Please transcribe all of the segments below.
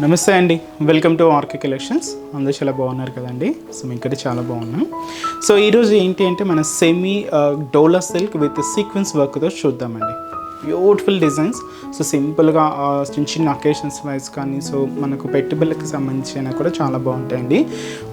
నమస్తే అండి, welcome to RK collections. అందరూ చాలా బాగున్నారు కదండి. సో మేము ఇక్కడ చాలా బాగున్నాం. సో ఈరోజు ఏంటి అంటే మన semi Dola silk with sequence వర్క్తో చూద్దామండి. Beautiful designs. సో సింపుల్గా చిన్న చిన్న అకేషన్స్ వైజ్ కానీ సో మనకు పెట్టుబడులకు సంబంధించిన కూడా చాలా బాగుంటాయండి.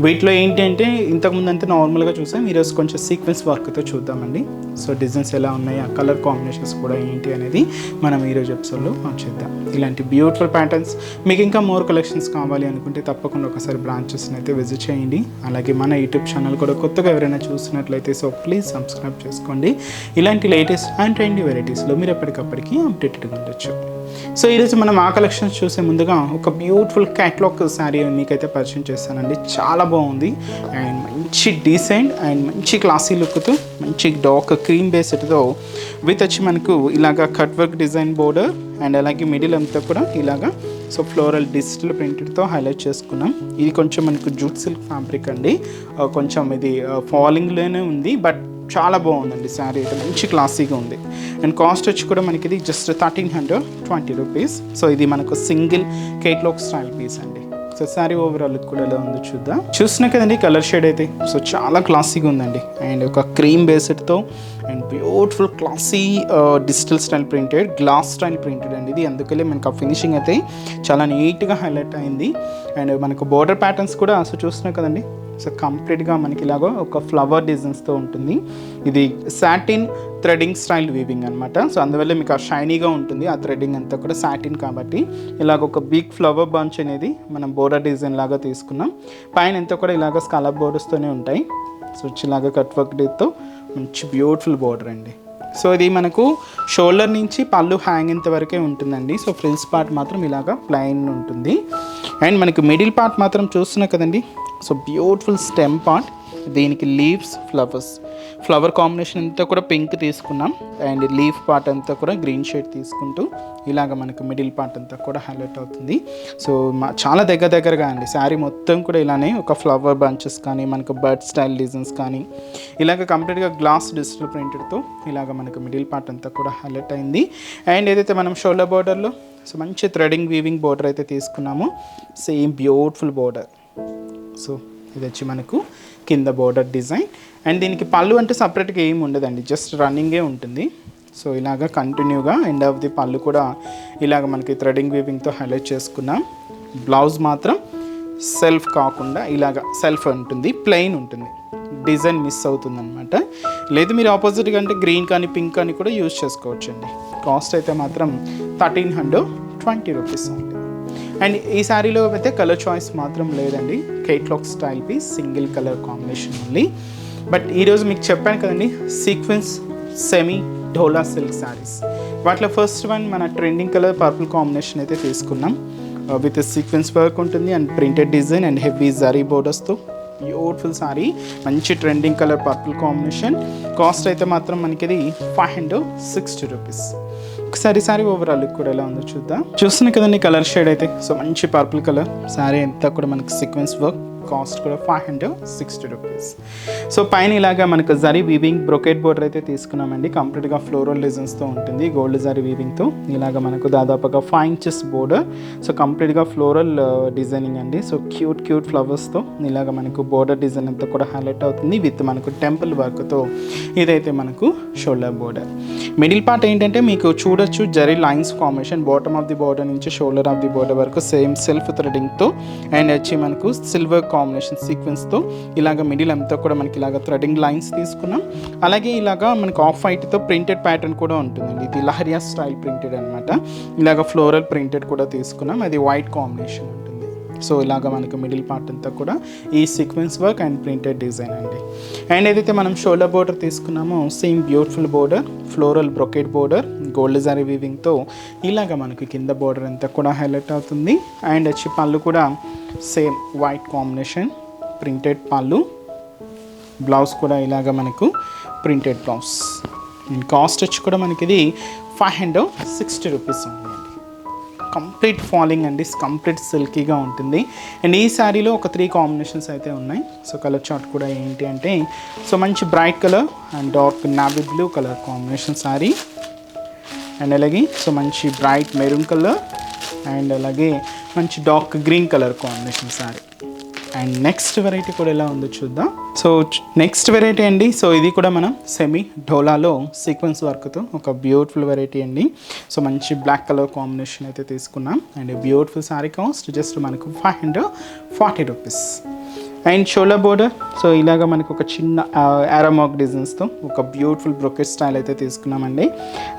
వీటిలో ఏంటి అంటే ఇంతకుముందు అంతా నార్మల్గా చూసాం, ఈరోజు కొంచెం సీక్వెన్స్ వర్క్తో చూద్దామండి. సో డిజైన్స్ ఎలా ఉన్నాయి, ఆ కలర్ కాంబినేషన్స్ కూడా ఏంటి అనేది మనం ఈరోజు ఎపిసోడ్లో చేద్దాం. ఇలాంటి బ్యూటిఫుల్ ప్యాటర్న్స్ మీకు ఇంకా మోర్ కలెక్షన్స్ కావాలి అనుకుంటే తప్పకుండా ఒకసారి బ్రాంచెస్ని అయితే విజిట్ చేయండి. అలాగే మన యూట్యూబ్ ఛానల్ కూడా కొత్తగా ఎవరైనా చూసినట్లయితే సో ప్లీజ్ సబ్స్క్రైబ్ చేసుకోండి. ఇలాంటి లేటెస్ట్ అండ్ ట్రెండీ వెరైటీస్లో మీరు ఎప్పటికప్పటికి అప్డేటెడ్గా ఉండొచ్చు. సో ఈరోజు మనం ఆ కలెక్షన్స్ చూసే ముందుగా ఒక బ్యూటిఫుల్ క్యాట్లాగ్ శారీ మీకైతే పరిచయం చేస్తానండి. చాలా బాగుంది అండ్ మంచి డీసెంట్ అండ్ మంచి క్లాసీ లుక్తో మంచి డార్క్ క్రీమ్ బేస్డ్తో విత్ వచ్చి మనకు ఇలాగా cut work design border and అలాగే మిడిల్ అంతా కూడా ఇలాగా సో ఫ్లోరల్ డిజిటల్ ప్రింటెడ్తో హైలైట్ చేసుకున్నాం. ఇది కొంచెం మనకు జూట్ సిల్క్ ఫ్యాబ్రిక్ అండి. కొంచెం ఇది ఫాలింగ్లోనే ఉంది, బట్ చాలా బాగుందండి. శారీ అయితే మంచి క్లాసీగా ఉంది అండ్ కాస్ట్ వచ్చి కూడా మనకి ఇది జస్ట్ 1320 రూపీస్. సో ఇది మనకు సింగిల్ కేట్లాగ్ స్టైల్ పీస్ అండి. సో శారీ ఓవరాల్ లుక్ కూడా ఎలా ఉందో చూద్దాం. చూసినా కదండి కలర్ షేడ్ అయితే సో చాలా క్లాసీగా ఉందండి అండ్ ఒక క్రీమ్ బేస్డ్తో and beautiful classy digital style printed, glass style printed అండి. ఇది అందుకనే మనకు ఆ ఫినిషింగ్ అయితే చాలా నీట్గా హైలైట్ అయింది అండ్ మనకు బోర్డర్ ప్యాటర్న్స్ కూడా సో చూసినా కదండి. సో కంప్లీట్గా మనకి ఇలాగో ఒక ఫ్లవర్ డిజైన్స్తో ఉంటుంది. ఇది సాటిన్ థ్రెడింగ్ స్టైల్ వీవింగ్ అనమాట. సో అందువల్ల మీకు ఆ షైనీగా ఉంటుంది. ఆ థ్రెడింగ్ అంతా కూడా సాటిన్ కాబట్టి ఇలాగ ఒక బిగ్ ఫ్లవర్ బంచ్ అనేది మనం బోర్డర్ డిజైన్ లాగా తీసుకున్నాం. పైన అంతా కూడా ఇలాగ స్కాలప్ బోర్డర్స్తోనే ఉంటాయి. సో ఇలాగ కట్ వర్క్ తో మంచి బ్యూటిఫుల్ బోర్డర్ అండి. సో ఇది మనకు షోల్డర్ నుంచి పళ్ళు హ్యాంగ్ వరకే ఉంటుందండి. సో ఫ్రిల్స్ పార్ట్ మాత్రం ఇలాగా ప్లెయిన్ ఉంటుంది అండ్ మనకి మిడిల్ పార్ట్ మాత్రం చూస్తున్నా కదండి. సో బ్యూటిఫుల్ స్టెమ్ పార్ట్, దీనికి లీవ్స్ ఫ్లవర్ కాంబినేషన్ అంతా కూడా పింక్ తీసుకున్నాం అండ్ లీఫ్ పార్ట్ అంతా కూడా గ్రీన్ షేడ్ తీసుకుంటూ ఇలాగ మనకు మిడిల్ పార్ట్ అంతా కూడా హైలైట్ అవుతుంది. సో చాలా దగ్గరగా అండి. శారీ మొత్తం కూడా ఇలానే ఒక ఫ్లవర్ బంచెస్ కానీ మనకు బర్డ్ స్టైల్ డిజైన్స్ కానీ ఇలాగ కంప్లీట్గా గ్లాస్ డిజిటల్ ప్రింటెడ్తో ఇలాగ మనకు మిడిల్ పార్ట్ అంతా కూడా హైలైట్ అయింది. అండ్ ఏదైతే మనం షోల్డర్ బోర్డర్లో సో మంచి థ్రెడింగ్ వీవింగ్ బోర్డర్ అయితే తీసుకున్నామో సేమ్ బ్యూటిఫుల్ బోర్డర్. సో ఇది వచ్చి మనకు కింద బోర్డర్ డిజైన్ అండ్ దీనికి పళ్ళు అంటే సపరేట్గా ఏమి ఉండదండి, జస్ట్ రన్నింగే ఉంటుంది. సో ఇలాగ కంటిన్యూగా ఎండ్ ఆఫ్ ది పళ్ళు కూడా ఇలాగ మనకి థ్రెడింగ్ వీవింగ్తో హైలైట్ చేసుకున్నాం. బ్లౌజ్ మాత్రం సెల్ఫ్ కాకుండా ఇలాగ సెల్ఫ్ ఉంటుంది, ప్లెయిన్ ఉంటుంది, డిజైన్ మిస్ అవుతుంది అనమాట. లేదు మీరు ఆపోజిట్గా అంటే గ్రీన్ కానీ పింక్ కానీ కూడా యూజ్ చేసుకోవచ్చు అండి. కాస్ట్ అయితే మాత్రం 1320 రూపీస్ ఉంది. అండ్ ఈ శారీలో అయితే కలర్ చాయిస్ మాత్రం లేదండి. Catalogue style piece, single colour combination ఉంది. బట్ ఈరోజు మీకు చెప్పాను కదండి sequence semi Dola silk saris. వాటిలో ఫస్ట్ వన్ మన ట్రెండింగ్ కలర్ పర్పుల్ కాంబినేషన్ అయితే తీసుకున్నాం. విత్ సీక్వెన్స్ వర్క్ ఉంటుంది and printed design and heavy zari బోర్డర్స్తో బ్యూటిఫుల్ శారీ, మంచి trending colour purple combination. Cost అయితే మాత్రం మనకి ఇది 560 రూపీస్. ఒకసారి శారీ ఓవరాల్ లుక్ కూడా ఎలా ఉందో చూద్దాం. చూస్తున్నా కదండి కలర్ షేడ్ అయితే సో మంచి పర్పుల్ కలర్ శారీ అంతా కూడా మనకి సీక్వెన్స్ వర్క్. కాస్ట్ కూడా 560 రూపీస్. సో పైన ఇలాగా మనకు జరీ వీవింగ్ బ్రొకెట్ బోర్డర్ అయితే తీసుకున్నామండి. కంప్లీట్గా ఫ్లోరల్ డిజైన్స్తో ఉంటుంది, గోల్డ్ జరీ వీవింగ్తో ఇలాగ మనకు దాదాపుగా 5 ఇంచెస్ బోర్డర్. సో కంప్లీట్గా ఫ్లోరల్ డిజైనింగ్ అండి. సో క్యూట్ ఫ్లవర్స్తో ఇలాగ మనకు బోర్డర్ డిజైన్ అంతా కూడా హైలైట్ అవుతుంది విత్ మనకు టెంపుల్ వర్క్తో. ఇదైతే మనకు షోల్డర్ బోర్డర్. మిడిల్ పార్ట్ ఏంటంటే మీకు చూడొచ్చు zari lines formation, bottom of the border నుంచి షోల్డర్ ఆఫ్ ది బోర్డర్ వరకు సేమ్ సెల్ఫ్ థ్రెడింగ్తో అండ్ వచ్చి మనకు సిల్వర్ కాంబినేషన్ సీక్వెన్స్తో ఇలాగ మిడిల్ అంతా కూడా మనకి ఇలాగ థ్రెడింగ్ లైన్స్ తీసుకున్నాం. అలాగే ఇలాగ మనకు ఆఫ్ వైట్తో ప్రింటెడ్ ప్యాటర్న్ కూడా ఉంటుందండి. ఇది లహరియా స్టైల్ ప్రింటెడ్ అనమాట. ఇలాగ ఫ్లోరల్ ప్రింటెడ్ కూడా తీసుకున్నాం, అది వైట్ కాంబినేషన్ ఉంటుంది. సో ఇలాగ మనకు మిడిల్ పార్ట్ అంతా కూడా ఈ sequence work and printed design అండి. అండ్ ఏదైతే మనం షోల్డర్ బోర్డర్ తీసుకున్నామో same beautiful border, floral brocade border, gold zari వీవింగ్తో ఇలాగ మనకి కింద బోర్డర్ అంతా కూడా హైలైట్ అవుతుంది. అండ్ వచ్చి పళ్ళు కూడా సేమ్ వైట్ కాంబినేషన్ ప్రింటెడ్ పళ్ళు, బ్లౌజ్ కూడా ఇలాగ మనకు ప్రింటెడ్ బ్లౌజ్. అండ్ కాస్ట్ వచ్చి కూడా మనకి ఇది 560 రూపీస్ ఉంది. కంప్లీట్ ఫాలింగ్ అండి, కంప్లీట్ సిల్కీగా ఉంటుంది. అండ్ ఈ శారీలో ఒక 3 కాంబినేషన్స్ అయితే ఉన్నాయి. సో కలర్ చార్ట్ కూడా ఏంటి అంటే సో మంచి bright colour and dark navy blue colour combination sari and అలాగే సో మంచి బ్రైట్ మెరూన్ కలర్ అండ్ అలాగే మంచి dark green colour combination sari. And next variety కూడా ఎలా ఉందో చూద్దాం. సో నెక్స్ట్ వెరైటీ అండి, సో ఇది కూడా మనం సెమీ డోలాలో సీక్వెన్స్ వర్క్తో ఒక బ్యూటిఫుల్ వెరైటీ అండి. సో మంచి బ్లాక్ కలర్ కాంబినేషన్ అయితే తీసుకున్నాం. And beautiful sari cost just మనకు 540 rupees. And shoulder border, so ఇలాగ మనకు ఒక చిన్న ఆరోమాక్ డిజైన్స్తో ఒక బ్యూటిఫుల్ బ్రొకెట్ స్టైల్ అయితే తీసుకున్నామండి.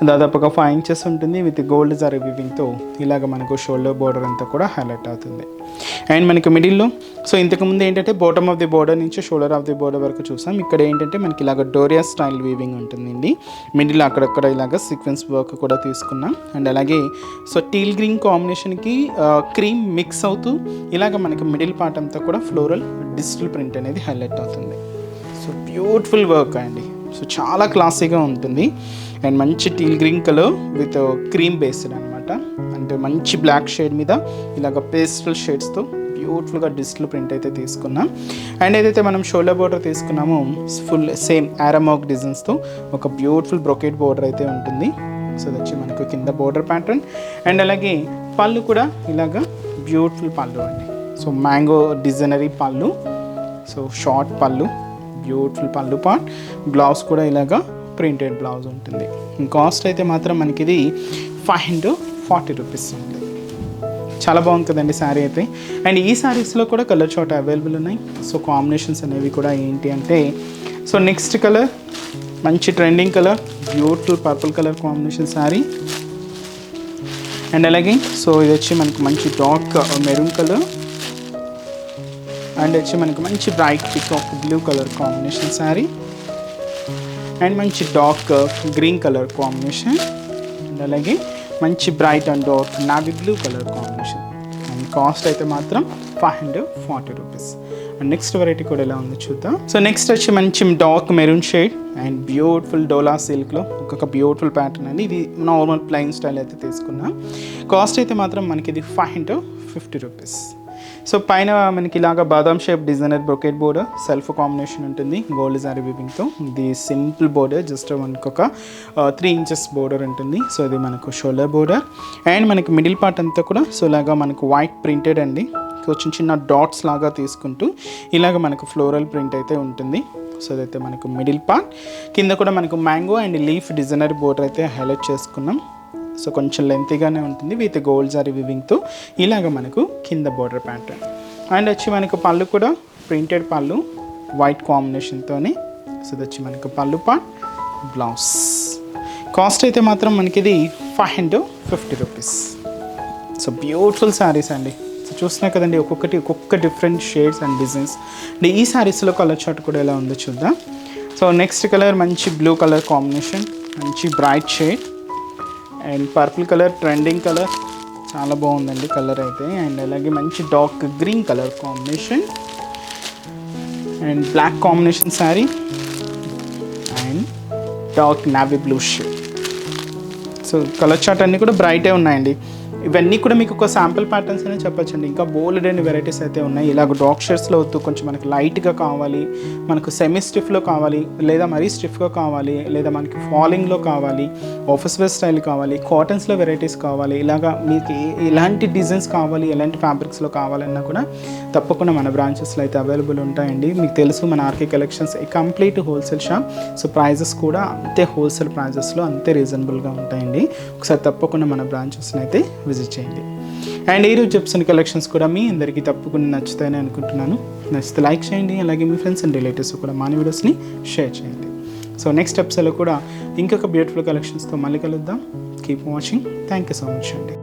దాదాపు ఒక 5 ఇంచెస్ ఉంటుంది విత్ గోల్డ్ జరీ వీవింగ్తో ఇలాగ మనకు షోల్డర్ బోర్డర్ అంతా కూడా హైలైట్ అవుతుంది. అండ్ మనకి మిడిల్లో, సో ఇంతకుముందు ఏంటంటే బాటమ్ ఆఫ్ ది బోర్డర్ నుంచి షోల్డర్ ఆఫ్ ది బోర్డర్ వరకు చూసాం. ఇక్కడ ఏంటంటే మనకి ఇలాగ డోరియా స్టైల్ వీవింగ్ ఉంటుందండి. మిడిల్ అక్కడక్కడ ఇలాగ సీక్వెన్స్ వర్క్ కూడా తీసుకున్నాం. అండ్ అలాగే సో టీల్ గ్రీన్ కాంబినేషన్కి క్రీమ్ మిక్స్ అవుతూ ఇలాగ మనకి మిడిల్ పార్ట్ అంతా కూడా ఫ్లోరల్ డిజిటల్ ప్రింట్ అనేది హైలైట్ అవుతుంది. సో బ్యూటిఫుల్ వర్క్ అండి. సో చాలా క్లాసీగా ఉంటుంది. అండ్ మంచి teal green colour with cream based అనమాట. అంటే మంచి బ్లాక్ షేడ్ మీద ఇలాగ పేస్టల్ షేడ్స్తో బ్యూటిఫుల్గా డిజిటల్ ప్రింట్ అయితే తీసుకున్నాం. అండ్ ఏదైతే మనం షోల్డర్ బోర్డర్ తీసుకున్నామో ఫుల్ సేమ్ ఆరోమాక్ డిజైన్స్తో ఒక బ్యూటిఫుల్ బ్రొకెట్ బోర్డర్ అయితే ఉంటుంది. సో అది వచ్చి మనకు కింద బోర్డర్ ప్యాటర్న్. అండ్ అలాగే పళ్ళు కూడా ఇలాగ బ్యూటిఫుల్ పళ్ళు అండి. సో మ్యాంగో డిజైనరీ పళ్ళు, సో షార్ట్ పళ్ళు, బ్యూటిఫుల్ పళ్ళు పార్ట్. బ్లౌజ్ కూడా ఇలాగా ప్రింటెడ్ బ్లౌజ్ ఉంటుంది. కాస్ట్ అయితే మాత్రం మనకి ఇది 540 రూపీస్ ఉంటుంది. చాలా బాగుంది కదండి శారీ అయితే. అండ్ ఈ శారీస్లో కూడా కలర్ చార్ట్ అవైలబుల్ ఉన్నాయి. సో కాంబినేషన్స్ అనేవి కూడా ఏంటి అంటే, సో నెక్స్ట్ కలర్ మంచి trending colour, beautiful purple colour combination sari. And అలాగే సో ఇది వచ్చి మనకు మంచి డార్క్ మెరూన్ కలర్. అండ్ వచ్చి మనకు మంచి bright peacock blue colour combination sari. And మంచి dark green colour combination. And అలాగే మంచి bright and dark navy blue colour combination. And cost అయితే మాత్రం 540 రూపీస్. అండ్ నెక్స్ట్ వెరైటీ కూడా ఎలా ఉందో చూద్దాం. సో నెక్స్ట్ వచ్చి మంచి dark maroon shade and beautiful Dola సిల్క్లో ఒక బ్యూటిఫుల్ ప్యాటర్న్ అండి. ఇది నార్మల్ ప్లెయిన్ స్టైల్ అయితే తీసుకున్నాం. కాస్ట్ అయితే మాత్రం మనకి ఇది 550 రూపీస్. సో పైన మనకి ఇలాగ బాదాం shape designer brocade border self combination ఉంటుంది గోల్డ్ జారీ వీవింగ్తో. ఇది సింపుల్ బోర్డర్, జస్ట్ మనకు ఒక 3 ఇంచెస్ బోర్డర్ ఉంటుంది. సో ఇది మనకు షోల్డర్ బోర్డర్. అండ్ మనకి మిడిల్ పార్ట్ అంతా కూడా సో ఇలాగా మనకు వైట్ ప్రింటెడ్ అండి. సో చిన్న చిన్న డాట్స్ లాగా తీసుకుంటూ ఇలాగ మనకు ఫ్లోరల్ ప్రింట్ అయితే ఉంటుంది. సో అదైతే మనకు మిడిల్ పార్ట్. కింద కూడా మనకు mango and leaf designer border అయితే హైలైట్ చేసుకున్నాం. సో కొంచెం లెంతీగానే ఉంటుంది విత్ గోల్డ్ జారీ వీవింగ్తో ఇలాగ మనకు కింద బోర్డర్ ప్యాటర్న్. అండ్ వచ్చి మనకు పళ్ళు కూడా ప్రింటెడ్ పళ్ళు వైట్ కాంబినేషన్తోనే. సో ఇది వచ్చి మనకు పళ్ళు పార్ట్, బ్లౌజ్. కాస్ట్ అయితే మాత్రం మనకి ఇది 550 రూపీస్. సో బ్యూటిఫుల్ శారీస్ అండి. సో చూస్తున్నా కదండి, ఒక్కొక్క different shades and designs. And ఈ శారీస్లో కలర్ చార్ట్ కూడా ఎలా ఉందో చూద్దాం. సో నెక్స్ట్ కలర్ మంచి బ్లూ కలర్ కాంబినేషన్, మంచి bright shade. And purple colour trending colour, చాలా బాగుందండి కలర్ అయితే. అండ్ అలాగే మంచి dark green colour combination and black combination sari and dark navy blue shade. So colour chart అన్నీ కూడా బ్రైటే ఉన్నాయండి. ఇవన్నీ కూడా మీకు ఒక శాంపుల్ ప్యాటర్న్స్ అనే చెప్పొచ్చండి. ఇంకా బోల్డ్ అండ్ వెరైటీస్ అయితే ఉన్నాయి. ఇలాగ డార్క్ షేడ్స్లో వద్దు, కొంచెం మనకి లైట్గా కావాలి, మనకు సెమీ స్టిఫ్లో కావాలి, లేదా మరీ స్టిఫ్గా కావాలి, లేదా మనకి ఫాలింగ్లో కావాలి, ఆఫీస్ వేర్ స్టైల్ కావాలి, కాటన్స్లో వెరైటీస్ కావాలి, ఇలాగా మీకు ఎలాంటి డిజైన్స్ కావాలి, ఎలాంటి ఫ్యాబ్రిక్స్లో కావాలన్నా కూడా తప్పకుండా మన బ్రాంచెస్లో అయితే అవైలబుల్ ఉంటాయండి. మీకు తెలుసు మన RK collections complete wholesale shop. So prices కూడా అంతే హోల్సేల్ ప్రైజెస్లో అంతే రీజనబుల్గా ఉంటాయండి. ఒకసారి తప్పకుండా మన బ్రాంచెస్ని అయితే విజిట్ చేయండి. అండ్ ఈరోజు చెప్తున్న కలెక్షన్స్ కూడా మీ అందరికీ తప్పకుండా నచ్చుతాయని అనుకుంటున్నాను. నచ్చితే లైక్ చేయండి, అలాగే మీ ఫ్రెండ్స్ అండ్ రిలేటివ్స్ కూడా మా వీడియోస్ని షేర్ చేయండి. సో నెక్స్ట్ ఎపిసోడ్లో కూడా ఇంకొక బ్యూటిఫుల్ కలెక్షన్స్తో మళ్ళీ కలుద్దాం. Keep watching. Thank you so much అండి.